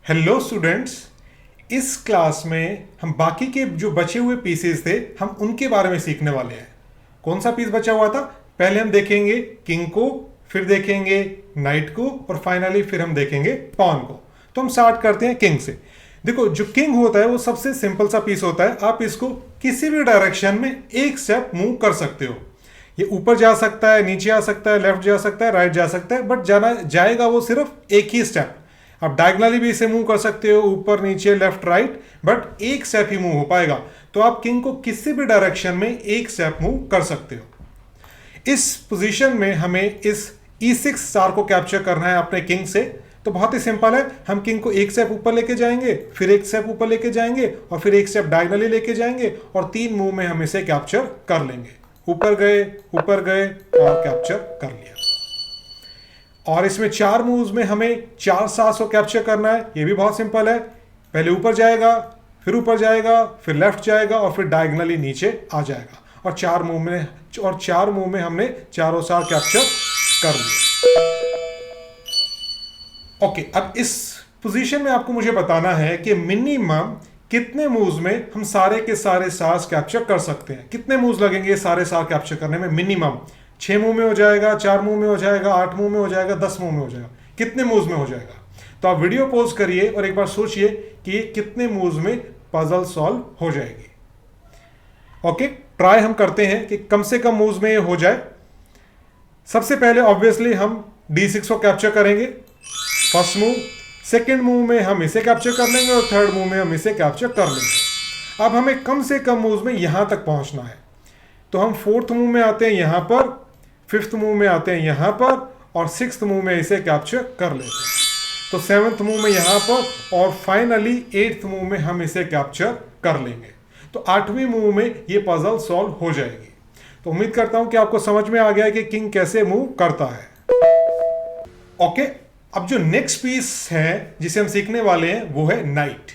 Hello students, इस class में हम बाकी के जो बचे हुए पीसेस थे हम उनके बारे में सीखने वाले हैं। कौन सा पीस बचा हुआ था? पहले हम देखेंगे किंग को, फिर देखेंगे नाइट को और फाइनली फिर हम देखेंगे पॉन को। तो हम स्टार्ट करते हैं किंग से। देखो, जो किंग होता है वो सबसे सिंपल सा पीस होता है। आप इसको किसी भी डायरेक्शन में एक स्टेप मूव कर सकते हो। ये ऊपर जा सकता है, नीचे आ सकता है, लेफ्ट जा सकता है, राइट जा सकता है, बट जाना जाएगा वो सिर्फ एक ही स्टेप। आप डायगनली भी इसे मूव कर सकते हो, ऊपर नीचे लेफ्ट राइट, बट एक स्टेप ही मूव हो पाएगा। तो आप किंग को किसी भी डायरेक्शन में एक स्टेप मूव कर सकते हो। इस पोजीशन में हमें इस E6 स्टार को कैप्चर करना है अपने किंग से। तो बहुत ही सिंपल है, हम किंग को एक स्टेप ऊपर लेके जाएंगे, फिर एक स्टेप ऊपर लेके जाएंगे और फिर एक स्टेप डायगनली लेके जाएंगे और 3 मूव में हम इसे कैप्चर कर लेंगे। ऊपर गए और कैप्चर कर लिया। और इसमें 4 मूव्स में हमें 4 स्टार्स को कैप्चर करना है। ये भी बहुत सिंपल है, पहले ऊपर जाएगा, फिर ऊपर जाएगा, फिर लेफ्ट जाएगा और फिर डायगनली नीचे आ जाएगा। और 4 मूव में हमने चारों स्टार कैप्चर कर लिए। ओके, अब इस पोजीशन में आपको मुझे बताना है कि मिनिमम कितने मूव्स में हम सारे के सारे स्टार्स कैप्चर कर सकते हैं। कितने मूव्स लगेंगे सारे स्टार कैप्चर करने में? मिनिमम 6 मूव में हो जाएगा, 4 मूव में हो जाएगा, 8 मूव में हो जाएगा, 10 मूव में हो जाएगा। कितने मूव्स में हो जाएगा? तो आप वीडियो पॉज करिए और एक बार सोचिए कि ये कितने मूव्स में पजल सॉल्व हो जाएगी। ओके, ट्राई हम करते हैं कि कम से कम मूव्स में ये हो जाए। सबसे पहले ऑब्वियसली हम D6 को कैप्चर करेंगे, फर्स्ट मूव। सेकेंड मूव में हम इसे कैप्चर कर लेंगे और थर्ड मूव में हम इसे कैप्चर कर लेंगे। अब हमें कम से कम मूव्स में यहां तक पहुंचना है। तो हम 4th मूव में आते हैं यहां पर, 5th मूव में आते हैं यहां पर और 6th मूव में इसे कैप्चर कर लेते हैं। तो 7th मूव में यहां पर और फाइनली 8th मूव में हम इसे कैप्चर कर लेंगे। तो 8वीं मूव में ये पजल सॉल्व हो जाएगी। तो उम्मीद करता हूं कि आपको समझ में आ गया है कि किंग कैसे मूव करता है। ओके, अब जो नेक्स्ट पीस है जिसे हम सीखने वाले हैं वो है नाइट।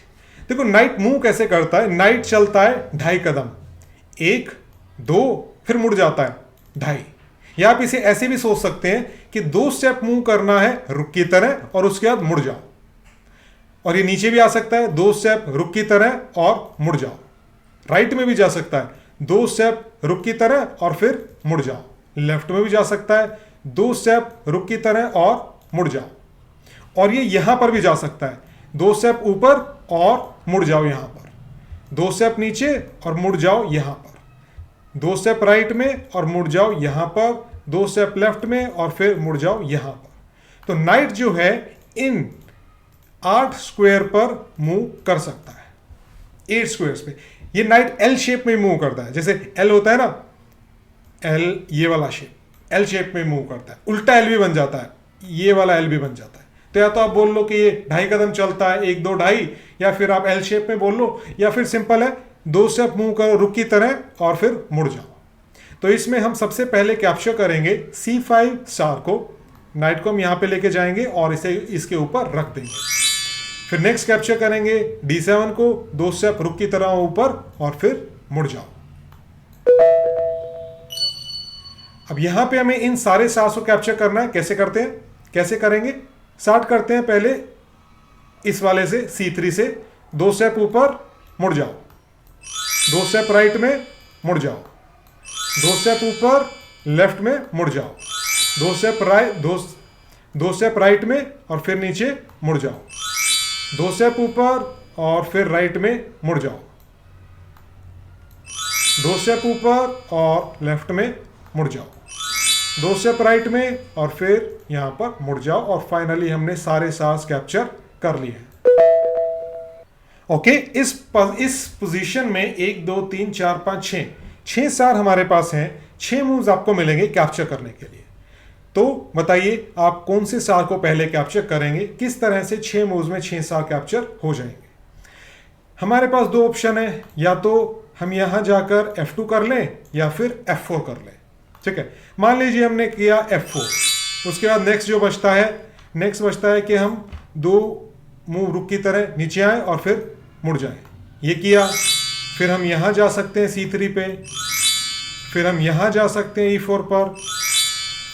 देखो, नाइट मूव कैसे करता है। नाइट चलता है 2.5 कदम, 1 2, फिर मुड़ जाता है 2.5। या आप इसे ऐसे भी सोच सकते हैं कि 2 स्टेप मूव करना है रुक की तरह और उसके बाद मुड़ जाओ। और ये नीचे भी आ सकता है, 2 स्टेप रुक की तरह और मुड़ जाओ। राइट में भी जा सकता है, 2 स्टेप रुक की तरह और फिर मुड़ जाओ। लेफ्ट में भी जा सकता है, 2 स्टेप रुक की तरह और मुड़ जाओ। और ये यहां पर भी जा सकता है, 2 स्टेप ऊपर और मुड़ जाओ यहां पर, 2 स्टेप नीचे और मुड़ जाओ यहां पर, 2 स्टेप राइट में और मुड़ जाओ यहां पर, 2 स्टेप लेफ्ट में और फिर मुड़ जाओ यहां पर। तो नाइट जो है इन 8 स्क्वायर पर मूव कर सकता है, 8 स्क्वायर्स पे। ये नाइट एल शेप में मूव करता है। जैसे एल होता है ना, एल ये वाला शेप, एल शेप में मूव करता है। उल्टा एल भी बन जाता है, ये वाला एल भी बन जाता है। तो या तो आप बोल लो कि ये 2.5 कदम चलता है, 1 2 2.5, या फिर आप एल शेप में बोल लो, या फिर सिंपल है 2 स्टेप मूव करो रुक की तरह और फिर मुड़ जाओ। तो इसमें हम सबसे पहले कैप्चर करेंगे C5 स्टार को। नाइट को हम यहां पे लेके जाएंगे और इसे इसके ऊपर रख देंगे। फिर नेक्स्ट कैप्चर करेंगे D7 को, 2 स्टेप रुक की तरह ऊपर और फिर मुड़ जाओ। अब यहां पे हमें इन सारे स्टार्स को कैप्चर करना है। कैसे करते हैं, कैसे करेंगे? स्टार्ट करते हैं पहले इस वाले से, C3 से। 2 स्टेप ऊपर मुड़ जाओ, 2 स्टेप राइट में मुड़ जाओ, 2 स्टेप ऊपर लेफ्ट में मुड़ जाओ, 2 स्टेप राइट में और फिर नीचे मुड़ जाओ, 2 स्टेप ऊपर और फिर राइट में मुड़ जाओ, 2 स्टेप ऊपर और लेफ्ट में मुड़ जाओ, 2 स्टेप राइट में और फिर यहां पर मुड़ जाओ। और फाइनली हमने सारे स्टार्स कैप्चर कर लिए हैं। ओके, इस पोजीशन में 1 2 3 4 5 6 स्टार हमारे पास हैं। 6 मूव्स आपको मिलेंगे कैप्चर करने के लिए। तो बताइए आप कौन से स्टार को पहले कैप्चर करेंगे, किस तरह से 6 मूव्स में 6 स्टार कैप्चर हो जाएंगे। हमारे पास 2 ऑप्शन है, या तो हम यहां जाकर F2 कर लें या फिर F4 कर लें। ठीक है, मान लीजिए हमने किया F4, उसके बाद नेक्स्ट जो बचता है, नेक्स्ट बचता है कि हम 2 मूव रुक की तरह नीचे आए और फिर मुड़ जाएं। ये किया, फिर हम यहां जा सकते हैं C3 पे, फिर हम यहां जा सकते हैं E4 पर,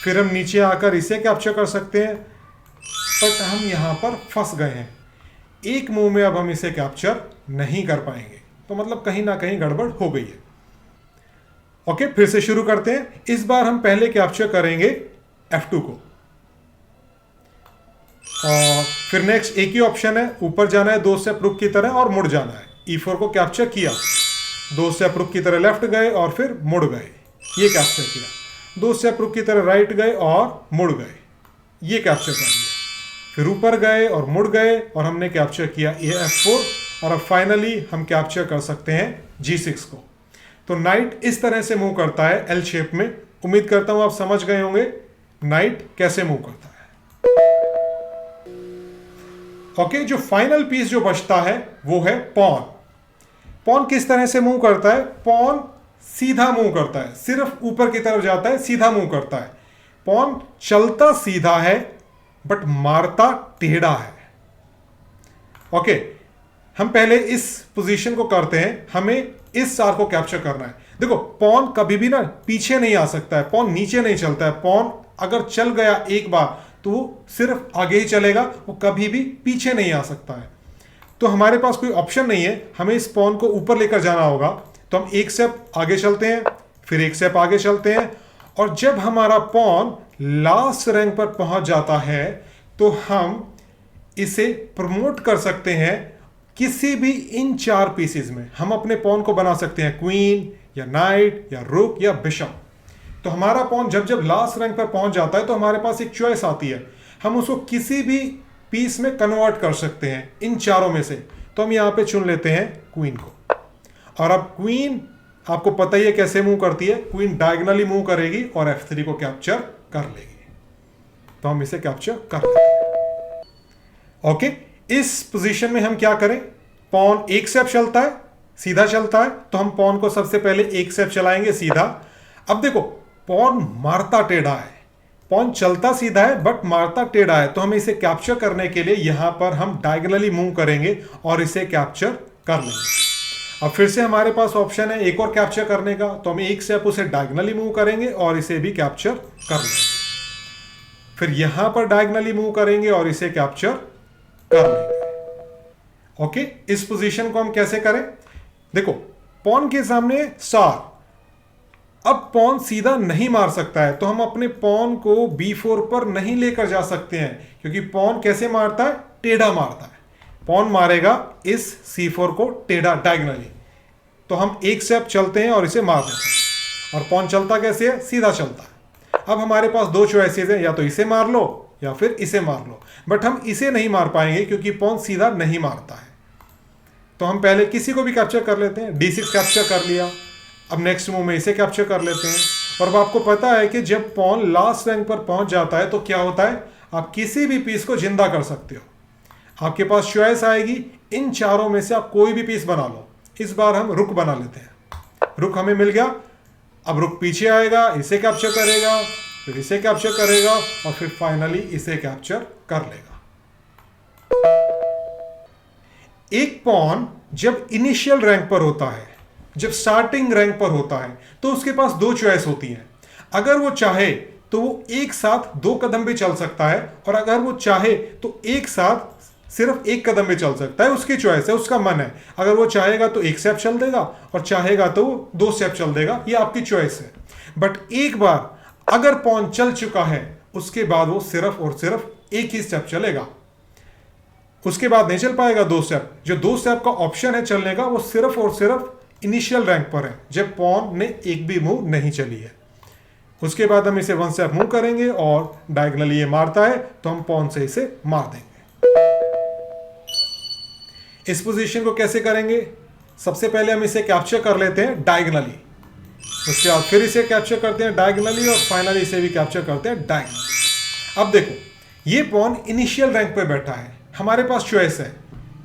फिर हम नीचे आकर इसे कैप्चर कर सकते हैं। बट हम यहां पर फंस गए हैं। एक मूव में अब हम इसे कैप्चर नहीं कर पाएंगे, तो मतलब कहीं ना कहीं गड़बड़ हो गई है। ओके, फिर से शुरू करते हैं। इस बार हम पहले कैप्चर करेंगे F2 को, और फिर नेक्स्ट एक ही ऑप्शन है, ऊपर जाना है 2 स्टेप रुक की तरह और मुड़ जाना है। E4 को कैप्चर किया, 2 स्टेप रुक की तरह लेफ्ट गए और फिर मुड़ गए, ये कैप्चर किया। 2 स्टेप रुक की तरह राइट गए और मुड़ गए, ये कैप्चर कर लिया। फिर ऊपर गए और मुड़ गए और हमने कैप्चर किया ये F4, और अब फाइनली हम कैप्चर कर सकते हैं G6 को। तो नाइट इस तरह से मूव करता है L शेप में। उम्मीद करता हूं आप समझ गए होंगे नाइट कैसे मूव करता है। ओके, जो फाइनल पीस जो बचता है वो है पॉन। पॉन किस तरह से मूव करता है? पॉन सीधा मूव करता है, सिर्फ ऊपर की तरफ जाता है, सीधा मूव करता है। पॉन चलता सीधा है बट मारता टेढ़ा है। ओके, हम पहले इस पोजीशन को करते हैं, हमें इस सार को कैप्चर करना है। देखो, पॉन कभी भी ना पीछे नहीं आ सकता है, पॉन नीचे नहीं चलता है। पॉन अगर चल गया एक बार तो वो सिर्फ आगे ही चलेगा, वो कभी भी पीछे नहीं आ सकता है। तो हमारे पास कोई ऑप्शन नहीं है, हमें इस पॉन को ऊपर लेकर जाना होगा। तो हम एक स्टेप आगे चलते हैं, फिर एक स्टेप आगे चलते हैं, और जब हमारा पॉन लास्ट रैंक पर पहुंच जाता है तो हम इसे प्रमोट कर सकते हैं किसी भी इन 4 पीसेस में। हम अपने पॉन को बना सकते हैं क्वीन या नाइट या रुक या बिशप। तो हमारा पॉन जब जब लास्ट रैंक पर पहुंच जाता है तो हमारे पास एक चॉइस आती है, हम उसको किसी भी पीस में कन्वर्ट कर सकते हैं इन चारों में से। तो हम यहां पे चुन लेते हैं क्वीन को, और अब क्वीन आपको पता ही है कैसे मूव करती है। क्वीन डायगोनली मूव करेगी और F3 को कैप्चर कर लेगी। तो हम इसे कैप्चर कर लेते हैं। ओके, इस पोजीशन में हम क्या करें? पॉन एक स्टेप चलता है, सीधा चलता है, तो हम पॉन को सबसे पहले एक स्टेप चलाएंगे सीधा। अब देखो, पॉन मारता टेढ़ा है, पॉन चलता सीधा है बट मारता टेढ़ा है। तो हमें इसे कैप्चर करने के लिए यहां पर हम डायगोनली मूव करेंगे और इसे कैप्चर कर लेंगे। अब फिर से हमारे पास ऑप्शन है एक और कैप्चर करने का, तो हम एक स्टेप उसे डायगोनली मूव करेंगे और इसे भी कैप्चर कर लेंगे। फिर यहां पर डायगोनली मूव करेंगे और इसे कैप्चर कर लेंगे। ओके, इस पोजीशन को हम कैसे करें? देखो, पॉन के सामने स्टार, अब पॉन सीधा नहीं मार सकता है, तो हम अपने पॉन को B4 पर नहीं लेकर जा सकते हैं, क्योंकि पॉन कैसे मारता है? टेढ़ा मारता है। पॉन मारेगा इस C4 को टेढ़ा डायगोनली। तो हम एक स्टेप चलते हैं और इसे मार देते हैं। और पॉन चलता कैसे है? सीधा चलता है। अब हमारे पास 2 चॉइसेस हैं, या तो इसे मार लो या फिर इसे मार लो, बट हम इसे नहीं मार पाएंगे क्योंकि पॉन सीधा नहीं मारता है। तो हम पहले किसी को भी कैप्चर कर लेते हैं। D6 कैप्चर कर लिया, अब नेक्स्ट मूव में इसे कैप्चर कर लेते हैं। और अब आपको पता है कि जब पॉन लास्ट रैंक पर पहुंच जाता है तो क्या होता है? आप किसी भी पीस को जिंदा कर सकते हो। आपके पास चॉइस आएगी, इन चारों में से आप कोई भी पीस बना लो। इस बार हम रुक बना लेते हैं। रुक हमें मिल गया, अब रुक पीछे आएगा, इसे कैप्चर करेगा, फिर इसे कैप्चर करेगा और फिर फाइनली इसे कैप्चर कर लेगा। एक पॉन जब इनिशियल रैंक पर होता है, जब स्टार्टिंग रैंक पर होता है, तो उसके पास 2 चॉइस होती हैं। अगर वो चाहे तो वो एक साथ 2 कदम भी चल सकता है, और अगर वो चाहे तो एक साथ सिर्फ 1 कदम भी चल सकता है। उसकी चॉइस है, उसका मन है। अगर वो चाहेगा तो 1 स्टेप चल देगा और चाहेगा तो 2 स्टेप चल देगा, ये आपकी चॉइस है। बट एक बार अगर पॉन चल चुका है, उसके बाद वो सिर्फ और सिर्फ 1 ही स्टेप चलेगा, उसके बाद नहीं चल पाएगा 2 स्टेप। जो 2 स्टेप का ऑप्शन है चलने का, वो सिर्फ और सिर्फ इनिशियल रैंक पर है, जब पॉन ने एक भी मूव नहीं चली है। उसके बाद हम इसे 1 स्टेप मूव करेंगे और डायगोनली ये मारता है तो हम पॉन से इसे मार देंगे। इस पोजीशन को कैसे करेंगे? सबसे पहले हम इसे कैप्चर कर लेते हैं डायगोनली, उसके बाद फिर इसे कैप्चर करते हैं डायगोनली, और फाइनली इसे भी कैप्चर करते हैं डायगोनली। अब देखो, ये पॉन इनिशियल रैंक पे बैठा है, हमारे पास चॉइस है।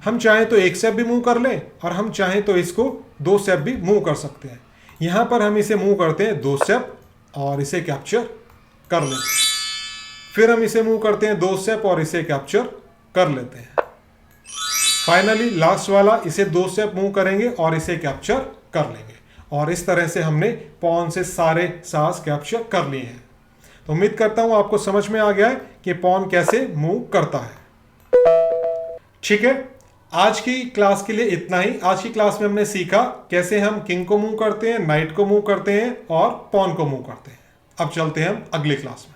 हम चाहें तो 1 स्टेप भी मूव कर लें और हम चाहें तो इसको 2 स्टेप भी मूव कर सकते हैं। यहां पर हम इसे मूव करते हैं 2 स्टेप और इसे कैप्चर कर लेते हैं। फिर हम इसे मूव करते हैं 2 स्टेप और इसे कैप्चर कर लेते हैं। फाइनली लास्ट वाला, इसे 2 स्टेप मूव करेंगे और इसे कैप्चर कर लेंगे। और इस तरह से हमने पॉन से सारे सास कैप्चर कर लिए हैं। तो उम्मीद करता हूं आपको समझ में आ गया है कि पॉन कैसे मूव करता है। ठीक है, आज की क्लास के लिए इतना ही। आज की क्लास में हमने सीखा कैसे हम किंग को मूव करते हैं, नाइट को मूव करते हैं और पॉन को मूव करते हैं। अब चलते हैं हम अगली क्लास में।